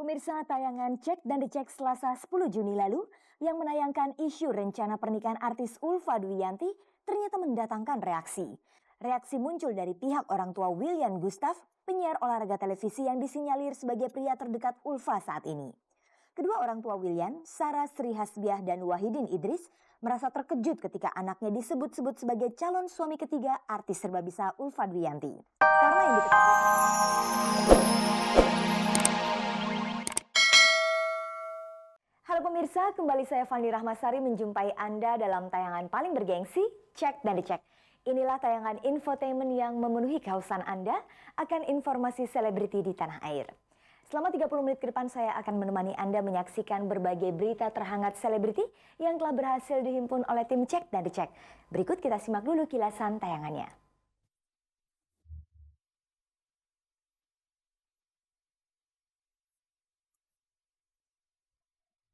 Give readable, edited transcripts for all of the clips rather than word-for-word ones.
Pemirsa tayangan Cek dan Dicek Selasa 10 Juni lalu yang menayangkan isu rencana pernikahan artis Ulfa Dwiyanti ternyata mendatangkan reaksi. Reaksi muncul dari pihak orang tua William Gustaf, penyiar olahraga televisi yang disinyalir sebagai pria terdekat Ulfa saat ini. Kedua orang tua William, Sarah Sri Hasbiah dan Wahidin Idris, merasa terkejut ketika anaknya disebut-sebut sebagai calon suami ketiga artis serbabisa Ulfa Dwiyanti. Karena yang diketahui... Halo pemirsa, kembali saya Fandi Rahmasari menjumpai Anda dalam tayangan paling bergengsi, Cek dan Dicek. Inilah tayangan infotainment yang memenuhi kehausan Anda akan informasi selebriti di tanah air. Selama 30 menit ke depan saya akan menemani Anda menyaksikan berbagai berita terhangat selebriti yang telah berhasil dihimpun oleh tim Cek dan Dicek. Berikut kita simak dulu kilasan tayangannya.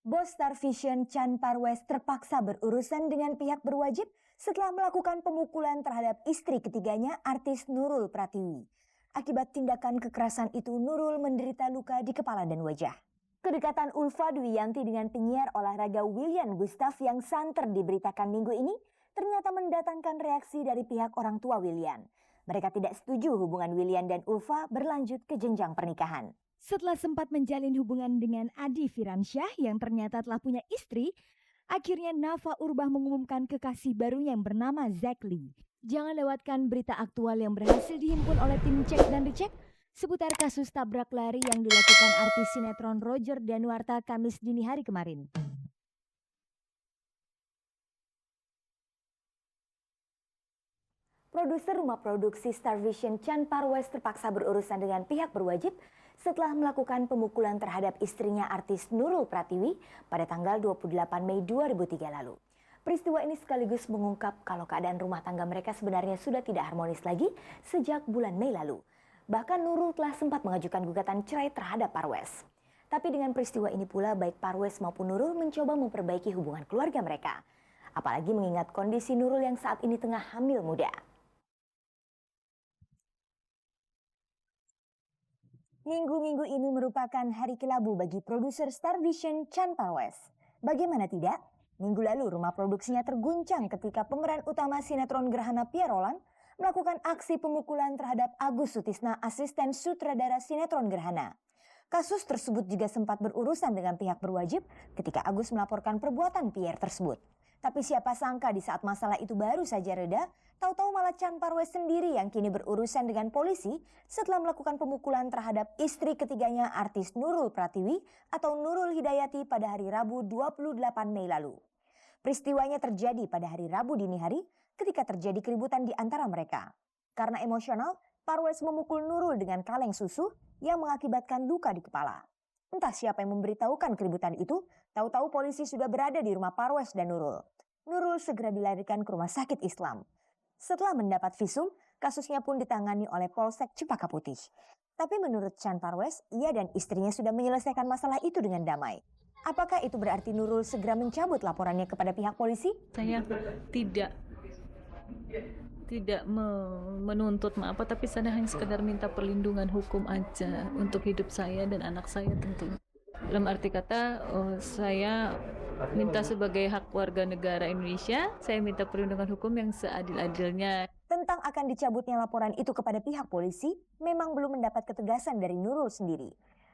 Bos Star Vision Chan Parwes terpaksa berurusan dengan pihak berwajib setelah melakukan pemukulan terhadap istri ketiganya artis Nurul Pratiwi. Akibat tindakan kekerasan itu Nurul menderita luka di kepala dan wajah. Kedekatan Ulfa Dwiyanti dengan penyiar olahraga William Gustaf yang santer diberitakan minggu ini ternyata mendatangkan reaksi dari pihak orang tua William. Mereka tidak setuju hubungan William dan Ulfa berlanjut ke jenjang pernikahan. Setelah sempat menjalin hubungan dengan Adi Firansyah yang ternyata telah punya istri, akhirnya Nafa Urbah mengumumkan kekasih barunya yang bernama Zack Lee. Jangan lewatkan berita aktual yang berhasil dihimpun oleh tim Cek dan Dicek seputar kasus tabrak lari yang dilakukan artis sinetron Roger Danuarta Kamis dini hari kemarin. Produser rumah produksi Star Vision Chan Parwes terpaksa berurusan dengan pihak berwajib setelah melakukan pemukulan terhadap istrinya artis Nurul Pratiwi pada tanggal 28 Mei 2003 lalu. Peristiwa ini sekaligus mengungkap kalau keadaan rumah tangga mereka sebenarnya sudah tidak harmonis lagi sejak bulan Mei lalu. Bahkan Nurul telah sempat mengajukan gugatan cerai terhadap Parwes. Tapi dengan peristiwa ini pula baik Parwes maupun Nurul mencoba memperbaiki hubungan keluarga mereka. Apalagi mengingat kondisi Nurul yang saat ini tengah hamil muda. Minggu-minggu ini merupakan hari kelabu bagi produser Star Vision Chan Parwes. Bagaimana tidak? Minggu lalu rumah produksinya terguncang ketika pemeran utama sinetron Gerhana Pierolan melakukan aksi pemukulan terhadap Agus Sutisna, asisten sutradara sinetron Gerhana. Kasus tersebut juga sempat berurusan dengan pihak berwajib ketika Agus melaporkan perbuatan Pierre tersebut. Tapi siapa sangka di saat masalah itu baru saja reda, tahu-tahu malah Chan Parwes sendiri yang kini berurusan dengan polisi setelah melakukan pemukulan terhadap istri ketiganya artis Nurul Pratiwi atau Nurul Hidayati pada hari Rabu 28 Mei lalu. Peristiwanya terjadi pada hari Rabu dini hari ketika terjadi keributan di antara mereka. Karena emosional, Parwes memukul Nurul dengan kaleng susu yang mengakibatkan luka di kepala. Entah siapa yang memberitahukan keributan itu, tahu-tahu polisi sudah berada di rumah Parwes dan Nurul. Nurul segera dilarikan ke rumah sakit Islam. Setelah mendapat visum, kasusnya pun ditangani oleh Polsek Cempaka Putih. Tapi menurut Chan Parwes, ia dan istrinya sudah menyelesaikan masalah itu dengan damai. Apakah itu berarti Nurul segera mencabut laporannya kepada pihak polisi? Saya tidak menuntut apa, tapi saya hanya sekedar minta perlindungan hukum aja untuk hidup saya dan anak saya tentunya. Dalam arti kata, saya minta sebagai hak warga negara Indonesia, saya minta perlindungan hukum yang seadil-adilnya. Tentang akan dicabutnya laporan itu kepada pihak polisi, memang belum mendapat ketegasan dari Nurul sendiri.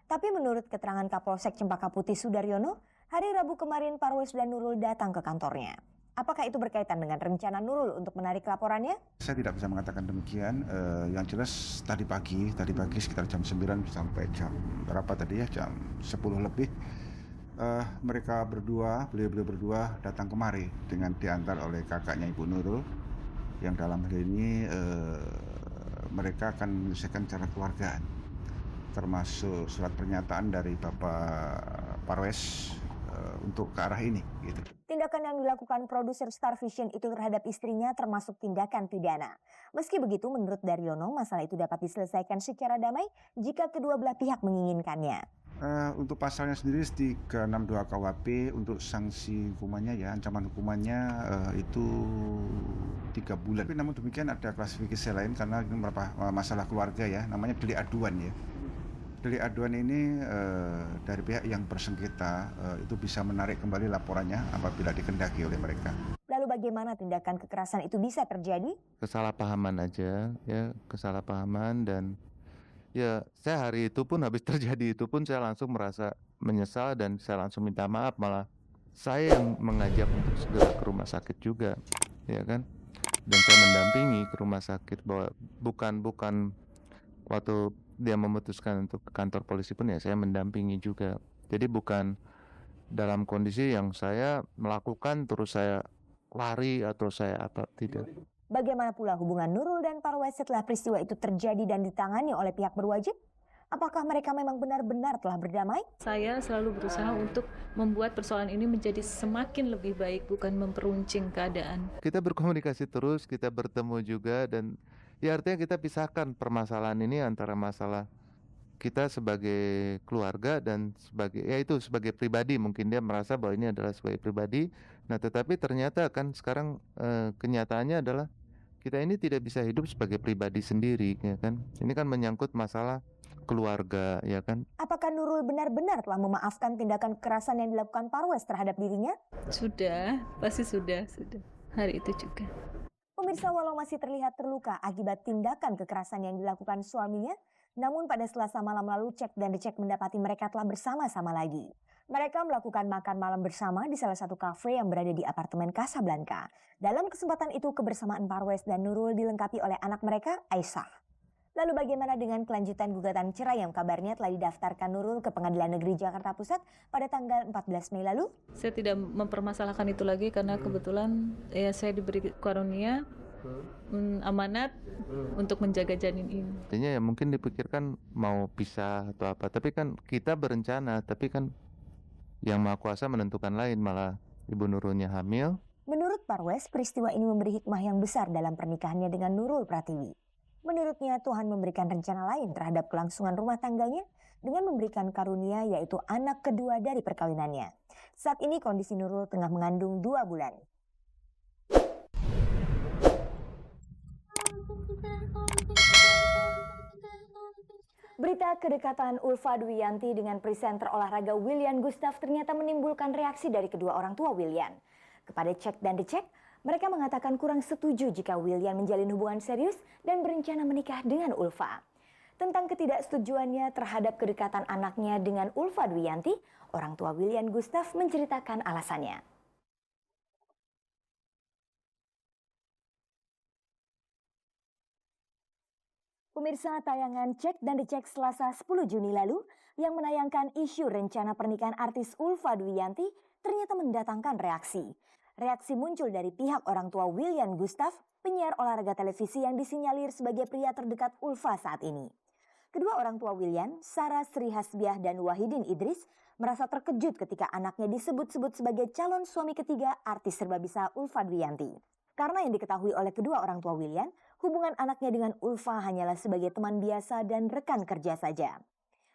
Tapi menurut keterangan Kapolsek Cempaka Putih Sudaryono, hari Rabu kemarin Parwes dan Nurul datang ke kantornya. Apakah itu berkaitan dengan rencana Nurul untuk menarik laporannya? Saya tidak bisa mengatakan demikian. Yang jelas tadi pagi sekitar jam 9 sampai jam berapa tadi ya, jam 10 lebih. Beliau berdua datang kemari dengan diantar oleh kakaknya Ibu Nurul. Yang dalam hal ini mereka akan menyelesaikan secara keluargaan. Termasuk surat pernyataan dari Bapak Parwes untuk ke arah ini gitu. Tindakan yang dilakukan produser Star Vision itu terhadap istrinya termasuk tindakan pidana. Meski begitu menurut Daryono masalah itu dapat diselesaikan secara damai jika kedua belah pihak menginginkannya. Untuk pasalnya sendiri 362 KUHP untuk sanksi hukumannya ya, ancaman hukumannya itu 3 bulan. Tapi namun demikian ada klasifikasi lain karena ini beberapa masalah keluarga ya, namanya delik aduan ya. Delik aduan ini dari pihak yang bersengketa itu bisa menarik kembali laporannya apabila dikendaki oleh mereka. Lalu bagaimana tindakan kekerasan itu bisa terjadi? Kesalahpahaman aja ya, kesalahpahaman. Dan ya saya hari itu pun habis terjadi itu pun saya langsung merasa menyesal dan saya langsung minta maaf, malah saya yang mengajak untuk segera ke rumah sakit juga, ya kan. Dan saya mendampingi ke rumah sakit, bahwa bukan waktu dia memutuskan untuk ke kantor polisi pun ya saya mendampingi juga. Jadi bukan dalam kondisi yang saya melakukan terus saya lari atau saya apa, tidak. Bagaimana pula hubungan Nurul dan Parwes setelah peristiwa itu terjadi dan ditangani oleh pihak berwajib? Apakah mereka memang benar-benar telah berdamai? Saya selalu berusaha untuk membuat persoalan ini menjadi semakin lebih baik, bukan memperuncing keadaan. Kita berkomunikasi terus, kita bertemu juga, dan ya artinya kita pisahkan permasalahan ini antara masalah kita sebagai keluarga dan sebagai pribadi. Mungkin dia merasa bahwa ini adalah sebagai pribadi. Nah, tetapi ternyata kan sekarang kenyataannya adalah kita ini tidak bisa hidup sebagai pribadi sendiri, ya kan. Ini kan menyangkut masalah keluarga, ya kan. Apakah Nurul benar-benar telah memaafkan tindakan kekerasan yang dilakukan Parwes terhadap dirinya? Sudah, pasti sudah. Hari itu juga. Pemirsa, walau masih terlihat terluka akibat tindakan kekerasan yang dilakukan suaminya, namun pada Selasa malam lalu Cek dan Dicek mendapati mereka telah bersama-sama lagi. Mereka melakukan makan malam bersama di salah satu kafe yang berada di apartemen Casablanca. Dalam kesempatan itu kebersamaan Parwes dan Nurul dilengkapi oleh anak mereka, Aisyah. Lalu bagaimana dengan kelanjutan gugatan cerai yang kabarnya telah didaftarkan Nurul ke Pengadilan Negeri Jakarta Pusat pada tanggal 14 Mei lalu? Saya tidak mempermasalahkan itu lagi karena kebetulan ya saya diberi karunia amanat untuk menjaga janin ini. Artinya ya mungkin dipikirkan mau pisah atau apa, tapi kan kita berencana, tapi kan yang Maha Kuasa menentukan lain, malah Ibu Nurulnya hamil. Menurut Parwes, peristiwa ini memberi hikmah yang besar dalam pernikahannya dengan Nurul Pratiwi. Menurutnya, Tuhan memberikan rencana lain terhadap kelangsungan rumah tangganya dengan memberikan karunia, yaitu anak kedua dari perkawinannya. Saat ini kondisi Nurul tengah mengandung 2 bulan. Berita kedekatan Ulfa Dwiyanti dengan presenter olahraga Willian Gustaf ternyata menimbulkan reaksi dari kedua orang tua Willian. Kepada Cek dan Dicek, mereka mengatakan kurang setuju jika Willian menjalin hubungan serius dan berencana menikah dengan Ulfa. Tentang ketidaksetujuannya terhadap kedekatan anaknya dengan Ulfa Dwiyanti, orang tua Willian Gustaf menceritakan alasannya. Pemirsa, tayangan Cek dan Dicek Selasa 10 Juni lalu yang menayangkan isu rencana pernikahan artis Ulfa Dwiyanti ternyata mendatangkan reaksi. Reaksi muncul dari pihak orang tua Willian Gustaf, penyiar olahraga televisi yang disinyalir sebagai pria terdekat Ulfa saat ini. Kedua orang tua Willian, Sarah Sri Hasbiah dan Wahidin Idris, merasa terkejut ketika anaknya disebut-sebut sebagai calon suami ketiga artis serbabisa Ulfa Dwiyanti. Karena yang diketahui oleh kedua orang tua Willian, hubungan anaknya dengan Ulfa hanyalah sebagai teman biasa dan rekan kerja saja.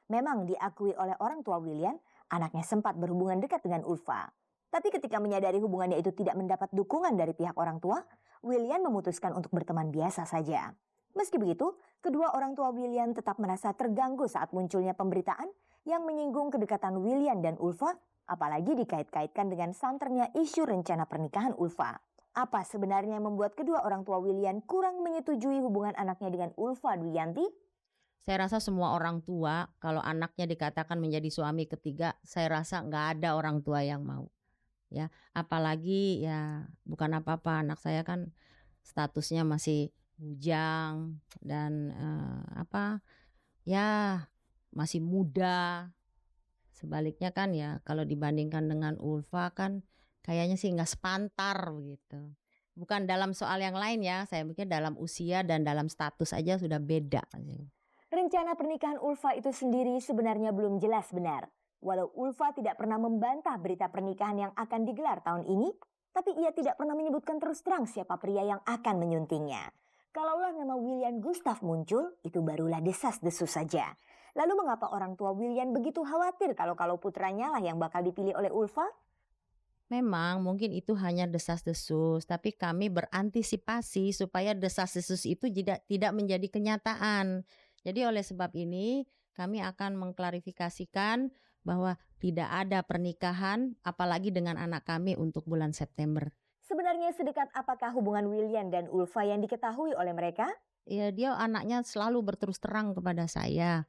Memang diakui oleh orang tua Willian, anaknya sempat berhubungan dekat dengan Ulfa. Tapi ketika menyadari hubungannya itu tidak mendapat dukungan dari pihak orang tua, Willian memutuskan untuk berteman biasa saja. Meski begitu, kedua orang tua Willian tetap merasa terganggu saat munculnya pemberitaan yang menyinggung kedekatan Willian dan Ulfa, apalagi dikait-kaitkan dengan santernya isu rencana pernikahan Ulfa. Apa sebenarnya yang membuat kedua orang tua Willian kurang menyetujui hubungan anaknya dengan Ulfa Dwiyanti? Saya rasa semua orang tua kalau anaknya dikatakan menjadi suami ketiga, saya rasa nggak ada orang tua yang mau. Ya, apalagi ya bukan apa-apa, anak saya kan statusnya masih bujang dan ya masih muda. Sebaliknya kan ya kalau dibandingkan dengan Ulfa kan kayaknya sih nggak sepantar begitu. Bukan dalam soal yang lain ya, saya pikir dalam usia dan dalam status aja sudah beda. Rencana pernikahan Ulfa itu sendiri sebenarnya belum jelas benar. Walau Ulfa tidak pernah membantah berita pernikahan yang akan digelar tahun ini, tapi ia tidak pernah menyebutkan terus terang siapa pria yang akan menyuntingnya. Kalaulah nama Willian Gustaf muncul, itu barulah desas-desus saja. Lalu mengapa orang tua Willian begitu khawatir kalau putranya lah yang bakal dipilih oleh Ulfa? Memang mungkin itu hanya desas-desus, tapi kami berantisipasi supaya desas-desus itu tidak menjadi kenyataan. Jadi oleh sebab ini kami akan mengklarifikasikan bahwa tidak ada pernikahan apalagi dengan anak kami untuk bulan September. Sebenarnya sedekat apakah hubungan William dan Ulfa yang diketahui oleh mereka? Ya, dia anaknya selalu berterus terang kepada saya.